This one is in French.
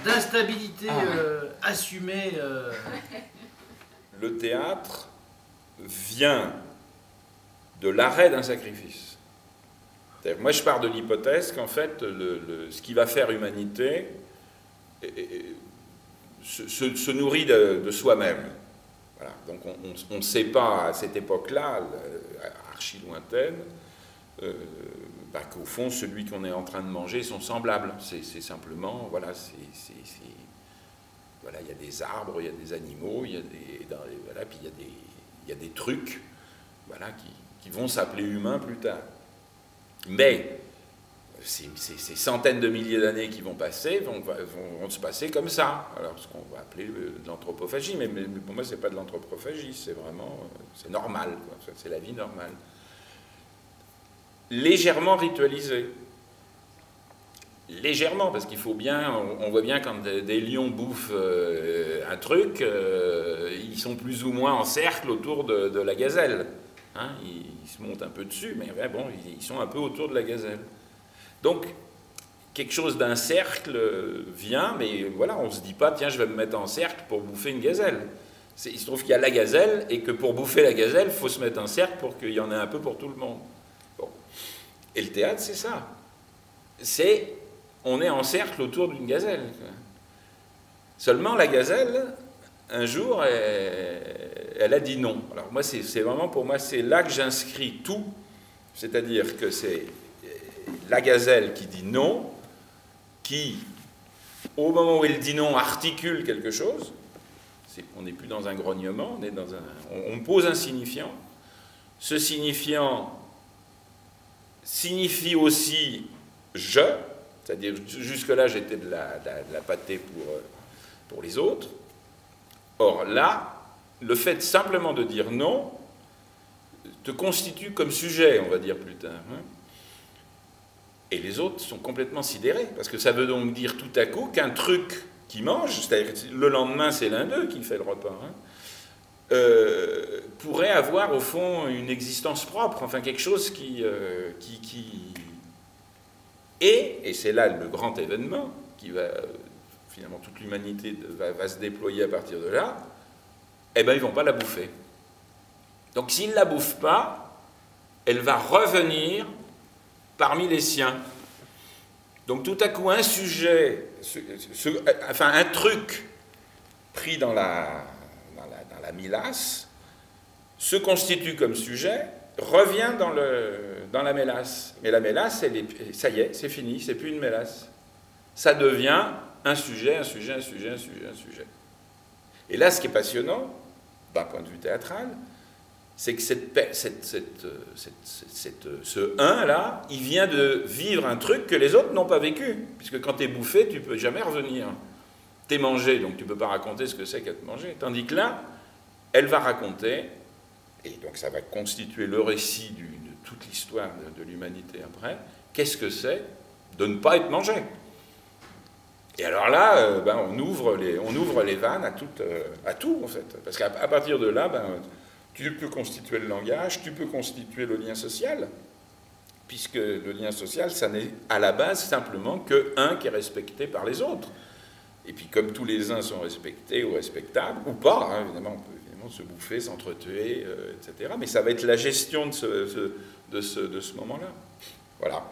d'instabilité assumée. Le théâtre vient de l'arrêt d'un sacrifice. Moi, je pars de l'hypothèse qu'en fait, ce qui va faire humanité se nourrit de soi-même. Voilà. Donc, on ne sait pas, à cette époque-là, archi lointaine, qu'au fond, celui qu'on est en train de manger sont semblables. C'est simplement, voilà, voilà, il y a des arbres, il y a des animaux, il y a voilà, puis il y a des trucs, voilà, qui vont s'appeler humains plus tard. Mais ces centaines de milliers d'années qui vont passer vont se passer comme ça. Alors, ce qu'on va appeler de l'anthropophagie, mais pour moi, c'est pas de l'anthropophagie, c'est vraiment, c'est normal, c'est la vie normale. Légèrement ritualisée. Légèrement, parce qu'il faut bien, on voit bien quand des lions bouffent un truc, ils sont plus ou moins en cercle autour de la gazelle. Hein, ils se montent un peu dessus, mais bon, ils sont un peu autour de la gazelle. Donc, quelque chose d'un cercle vient, mais voilà, on ne se dit pas, tiens, je vais me mettre en cercle pour bouffer une gazelle. Il se trouve qu'il y a la gazelle, et que pour bouffer la gazelle, il faut se mettre en cercle pour qu'il y en ait un peu pour tout le monde. Bon. Et le théâtre, c'est ça. On est en cercle autour d'une gazelle. Seulement, la gazelle, un jour, elle a dit non. Alors moi, c'est vraiment, pour moi, c'est là que j'inscris tout. C'est-à-dire que c'est la gazelle qui dit non, qui, au moment où elle dit non, articule quelque chose. On n'est plus dans un grognement, on pose un signifiant. Ce signifiant signifie aussi « je », c'est-à-dire jusque-là j'étais de la pâtée pour les autres. Or là, le fait simplement de dire non te constitue comme sujet, on va dire plus tard. Hein. Et les autres sont complètement sidérés, parce que ça veut donc dire tout à coup qu'un truc qui mange, c'est-à-dire le lendemain c'est l'un d'eux qui fait le repas, hein, pourrait avoir au fond une existence propre, enfin quelque chose et c'est là le grand événement qui va, finalement toute l'humanité va se déployer à partir de là, eh bien ils ne vont pas la bouffer. Donc s'ils ne la bouffent pas, elle va revenir parmi les siens. Donc tout à coup un sujet, enfin un truc pris dans la mélasse, se constitue comme sujet, revient dans la mélasse. Mais la mélasse, ça y est, c'est fini, c'est plus une mélasse. Ça devient un sujet, un sujet, un sujet, un sujet, un sujet. Et là, ce qui est passionnant, d'un point de vue théâtral, c'est que ce un-là, il vient de vivre un truc que les autres n'ont pas vécu. Puisque quand tu es bouffé, tu ne peux jamais revenir. Tu es mangé, donc tu ne peux pas raconter ce que c'est qu'être mangé. Tandis que là, elle va raconter, et donc ça va constituer le récit de toute l'histoire de l'humanité après, qu'est-ce que c'est de ne pas être mangé. Et alors là, on ouvre les vannes à tout, en fait. Parce qu'à partir de là, tu peux constituer le langage, tu peux constituer le lien social, puisque le lien social, ça n'est à la base simplement qu'un qui est respecté par les autres. Et puis comme tous les uns sont respectés ou respectables, ou pas, hein, évidemment, on peut évidemment se bouffer, s'entretuer, etc. Mais ça va être la gestion de ce moment-là. Voilà.